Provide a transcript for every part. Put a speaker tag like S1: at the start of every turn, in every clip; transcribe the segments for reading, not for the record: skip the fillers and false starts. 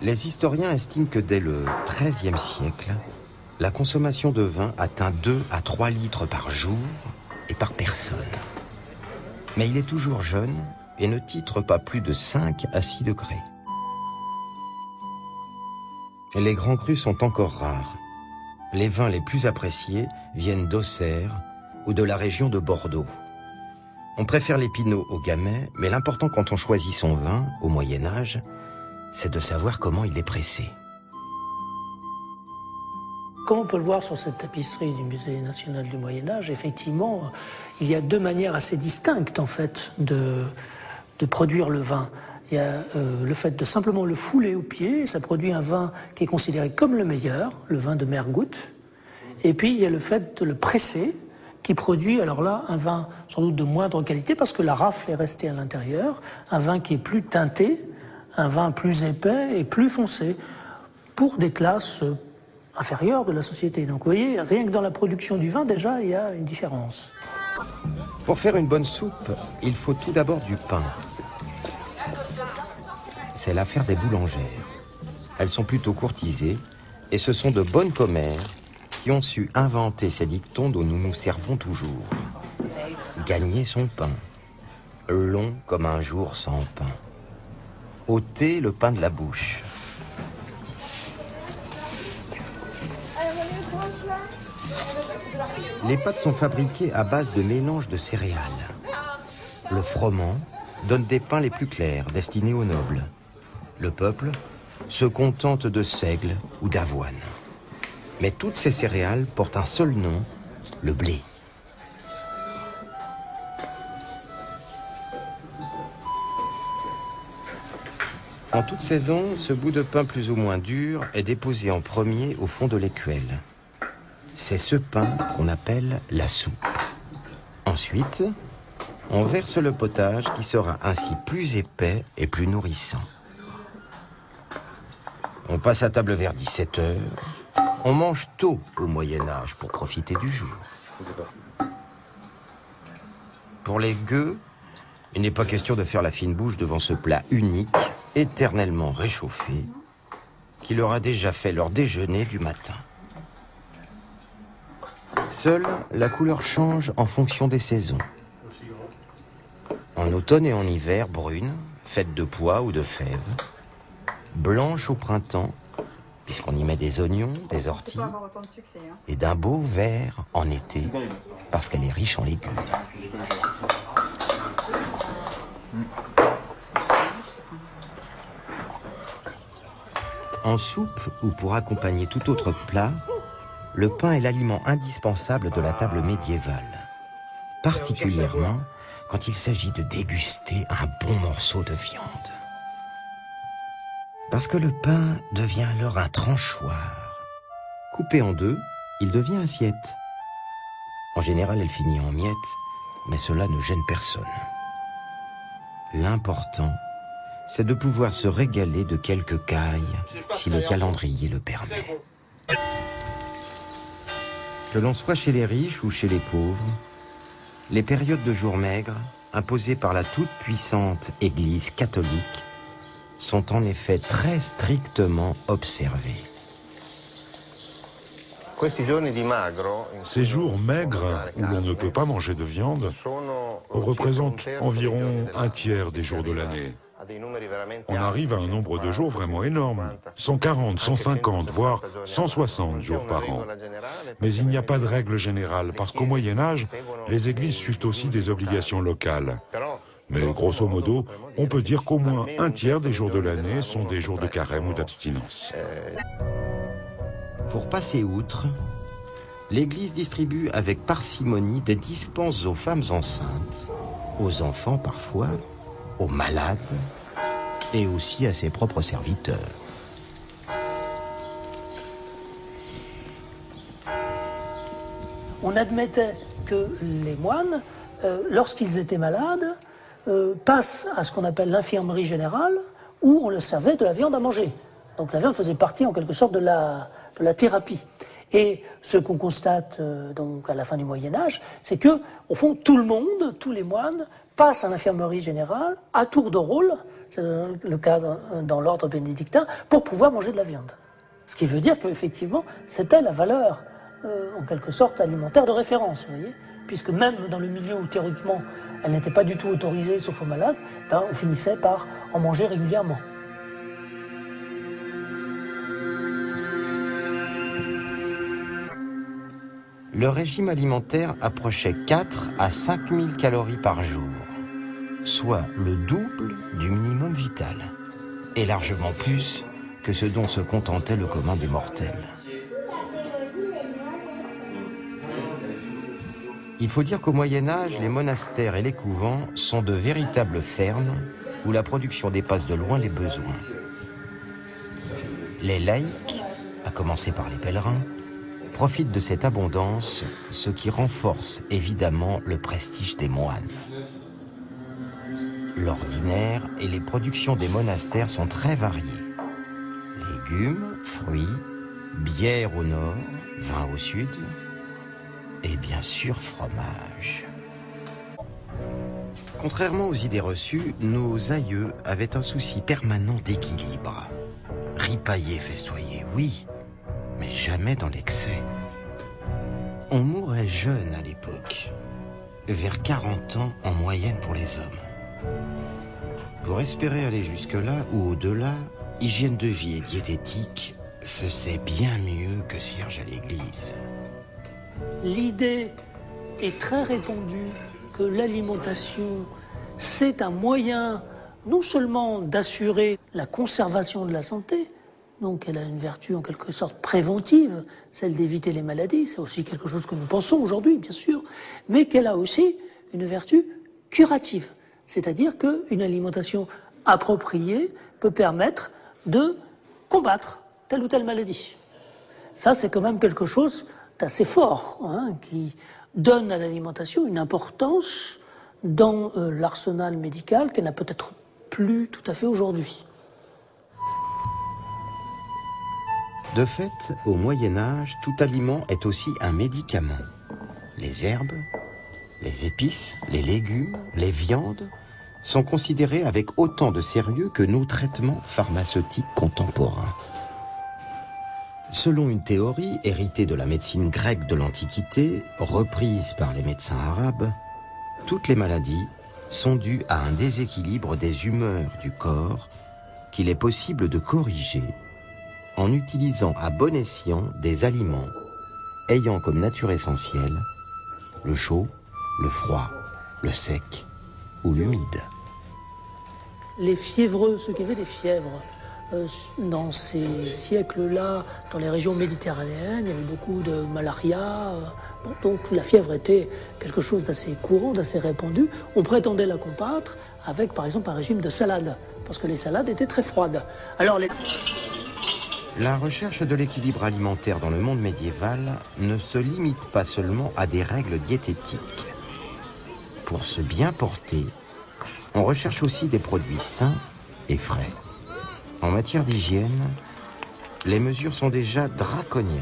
S1: Les historiens estiment que dès le XIIIe siècle, la consommation de vin atteint 2 à 3 litres par jour et par personne. Mais il est toujours jeune et ne titre pas plus de 5 à 6 degrés. Les grands crus sont encore rares. Les vins les plus appréciés viennent d'Auxerre ou de la région de Bordeaux. On préfère les pinots au gamay, mais l'important quand on choisit son vin, au Moyen-Âge, c'est de savoir comment il est pressé.
S2: Comme on peut le voir sur cette tapisserie du Musée national du Moyen-Âge, effectivement, il y a 2 manières assez distinctes, en fait, de produire le vin. Il y a le fait de simplement le fouler au pied, ça produit un vin qui est considéré comme le meilleur, le vin de Mergoutte. Et puis il y a le fait de le presser, qui produit, alors là, un vin sans doute de moindre qualité, parce que la rafle est restée à l'intérieur, un vin qui est plus teinté, un vin plus épais et plus foncé, pour des classes inférieures de la société. Donc vous voyez, rien que dans la production du vin, déjà, il y a une différence.
S1: Pour faire une bonne soupe, il faut tout d'abord du pain. C'est l'affaire des boulangères. Elles sont plutôt courtisées et ce sont de bonnes commères qui ont su inventer ces dictons dont nous nous servons toujours. Gagner son pain, long comme un jour sans pain. Ôter le pain de la bouche. Les pâtes sont fabriquées à base de mélange de céréales. Le froment donne des pains les plus clairs, destinés aux nobles. Le peuple se contente de seigle ou d'avoine. Mais toutes ces céréales portent un seul nom, le blé. En toute saison, ce bout de pain plus ou moins dur est déposé en premier au fond de l'écuelle. C'est ce pain qu'on appelle la soupe. Ensuite, on verse le potage qui sera ainsi plus épais et plus nourrissant. On passe à table vers 17 h. On mange tôt au Moyen-Âge pour profiter du jour. Pour les gueux, il n'est pas question de faire la fine bouche devant ce plat unique, éternellement réchauffé, qui leur a déjà fait leur déjeuner du matin. Seule la couleur change en fonction des saisons. En automne et en hiver, brune, faite de pois ou de fèves. Blanche au printemps, puisqu'on y met des oignons, des orties, et d'un beau vert en été, parce qu'elle est riche en légumes. En soupe ou pour accompagner tout autre plat, le pain est l'aliment indispensable de la table médiévale, particulièrement quand il s'agit de déguster un bon morceau de viande. Parce que le pain devient alors un tranchoir. Coupé en 2, il devient assiette. En général, elle finit en miettes, mais cela ne gêne personne. L'important, c'est de pouvoir se régaler de quelques cailles, si le calendrier le permet. Que l'on soit chez les riches ou chez les pauvres, les périodes de jours maigres, imposées par la toute-puissante Église catholique, sont en effet très strictement observés.
S3: Ces jours maigres où l'on ne peut pas manger de viande représentent environ un tiers des jours de l'année. On arrive à un nombre de jours vraiment énorme, 140, 150, voire 160 jours par an. Mais il n'y a pas de règle générale, parce qu'au Moyen-Âge, les églises suivent aussi des obligations locales. Mais grosso modo, on peut dire qu'au moins un tiers des jours de l'année sont des jours de carême ou d'abstinence.
S1: Pour passer outre, l'Église distribue avec parcimonie des dispenses aux femmes enceintes, aux enfants parfois, aux malades et aussi à ses propres serviteurs.
S2: On admettait que les moines, lorsqu'ils étaient malades, passent à ce qu'on appelle l'infirmerie générale, où on leur servait de la viande à manger. Donc la viande faisait partie en quelque sorte de la thérapie. Et ce qu'on constate donc à la fin du Moyen-Âge, c'est que, au fond, tout le monde, tous les moines, passent à l'infirmerie générale, à tour de rôle, c'est le cas dans l'ordre bénédictin, pour pouvoir manger de la viande. Ce qui veut dire qu'effectivement, c'était la valeur, en quelque sorte, alimentaire de référence, vous voyez, puisque même dans le milieu où théoriquement elle n'était pas du tout autorisée, sauf aux malades, ben, on finissait par en manger régulièrement.
S1: Le régime alimentaire approchait 4 à 5 000 calories par jour, soit le double du minimum vital, et largement plus que ce dont se contentait le commun des mortels. Il faut dire qu'au Moyen-Âge, les monastères et les couvents sont de véritables fermes où la production dépasse de loin les besoins. Les laïcs, à commencer par les pèlerins, profitent de cette abondance, ce qui renforce évidemment le prestige des moines. L'ordinaire et les productions des monastères sont très variées. Légumes, fruits, bière au nord, vin au sud, et bien sûr fromage. Contrairement aux idées reçues, nos aïeux avaient un souci permanent d'équilibre. Ripailler, festoyer, oui, mais jamais dans l'excès. On mourait jeune à l'époque, vers 40 ans en moyenne pour les hommes. Pour espérer aller jusque-là ou au-delà, hygiène de vie et diététique faisaient bien mieux que cierge à l'église.
S2: L'idée est très répandue que l'alimentation, c'est un moyen non seulement d'assurer la conservation de la santé, donc elle a une vertu en quelque sorte préventive, celle d'éviter les maladies, c'est aussi quelque chose que nous pensons aujourd'hui, bien sûr, mais qu'elle a aussi une vertu curative, c'est-à-dire qu'une alimentation appropriée peut permettre de combattre telle ou telle maladie. Ça, c'est quand même quelque chose d'assez fort, hein, qui donne à l'alimentation une importance dans l'arsenal médical qu'elle n'a peut-être plus tout à fait aujourd'hui.
S1: De fait, au Moyen-Âge, tout aliment est aussi un médicament. Les herbes, les épices, les légumes, les viandes sont considérés avec autant de sérieux que nos traitements pharmaceutiques contemporains. Selon une théorie héritée de la médecine grecque de l'Antiquité, reprise par les médecins arabes, toutes les maladies sont dues à un déséquilibre des humeurs du corps qu'il est possible de corriger en utilisant à bon escient des aliments ayant comme nature essentielle le chaud, le froid, le sec ou l'humide.
S2: Les fiévreux, ceux qui avaient des fièvres, dans ces siècles-là, dans les régions méditerranéennes, il y avait beaucoup de malaria. Donc la fièvre était quelque chose d'assez courant, d'assez répandu. On prétendait la combattre avec, par exemple, un régime de salade, parce que les salades étaient très froides. Alors
S1: La recherche de l'équilibre alimentaire dans le monde médiéval ne se limite pas seulement à des règles diététiques. Pour se bien porter, on recherche aussi des produits sains et frais. En matière d'hygiène, les mesures sont déjà draconiennes.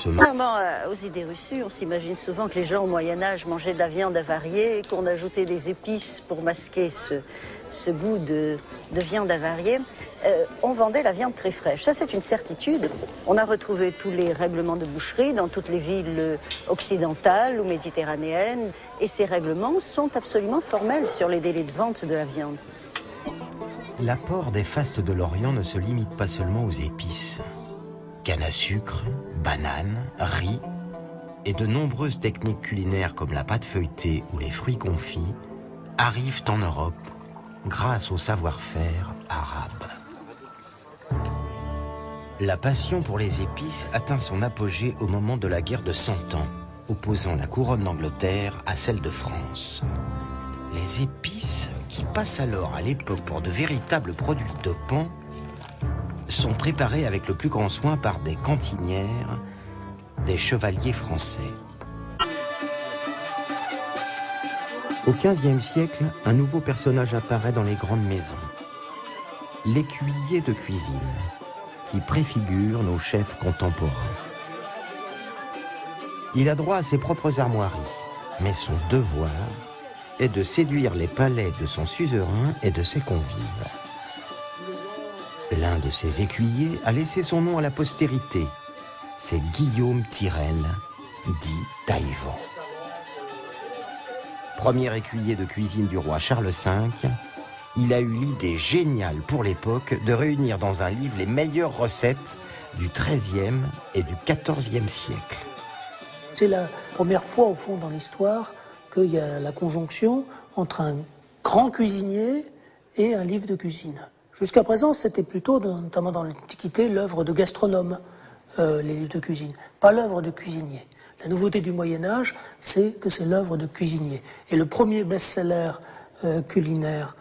S4: Contrairement aux idées reçues, on s'imagine souvent que les gens au Moyen-Âge mangeaient de la viande avariée, qu'on ajoutait des épices pour masquer ce goût de viande avariée. On vendait la viande très fraîche. Ça, c'est une certitude. On a retrouvé tous les règlements de boucherie dans toutes les villes occidentales ou méditerranéennes. Et ces règlements sont absolument formels sur les délais de vente de la viande.
S1: L'apport des fastes de l'Orient ne se limite pas seulement aux épices. Canne à sucre, bananes, riz et de nombreuses techniques culinaires comme la pâte feuilletée ou les fruits confits arrivent en Europe grâce au savoir-faire arabe. La passion pour les épices atteint son apogée au moment de la guerre de 100 ans, opposant la couronne d'Angleterre à celle de France. Les épices, qui passent alors à l'époque pour de véritables produits dopants, sont préparées avec le plus grand soin par des cantinières, des chevaliers français. Au XVe siècle, un nouveau personnage apparaît dans les grandes maisons. L'écuyer de cuisine, qui préfigure nos chefs contemporains. Il a droit à ses propres armoiries, mais son devoir est de séduire les palais de son suzerain et de ses convives. L'un de ses écuyers a laissé son nom à la postérité. C'est Guillaume Tirel, dit Taillevent. Premier écuyer de cuisine du roi Charles V, il a eu l'idée géniale pour l'époque de réunir dans un livre les meilleures recettes du XIIIe et du XIVe siècle.
S2: C'est la première fois, au fond, dans l'histoire, qu'il y a la conjonction entre un grand cuisinier et un livre de cuisine. Jusqu'à présent, c'était plutôt, notamment dans l'Antiquité, l'œuvre de gastronome, les livres de cuisine, pas l'œuvre de cuisinier. La nouveauté du Moyen-Âge, c'est que c'est l'œuvre de cuisinier. Et le premier best-seller culinaire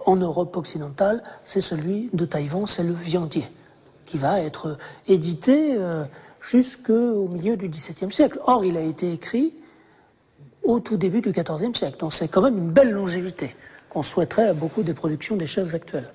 S2: en Europe occidentale, c'est celui de Taillevent, c'est Le Viandier, qui va être édité jusqu'au milieu du XVIIe siècle. Or, il a été écrit au tout début du XIVe siècle. Donc c'est quand même une belle longévité qu'on souhaiterait à beaucoup des productions des chefs actuels.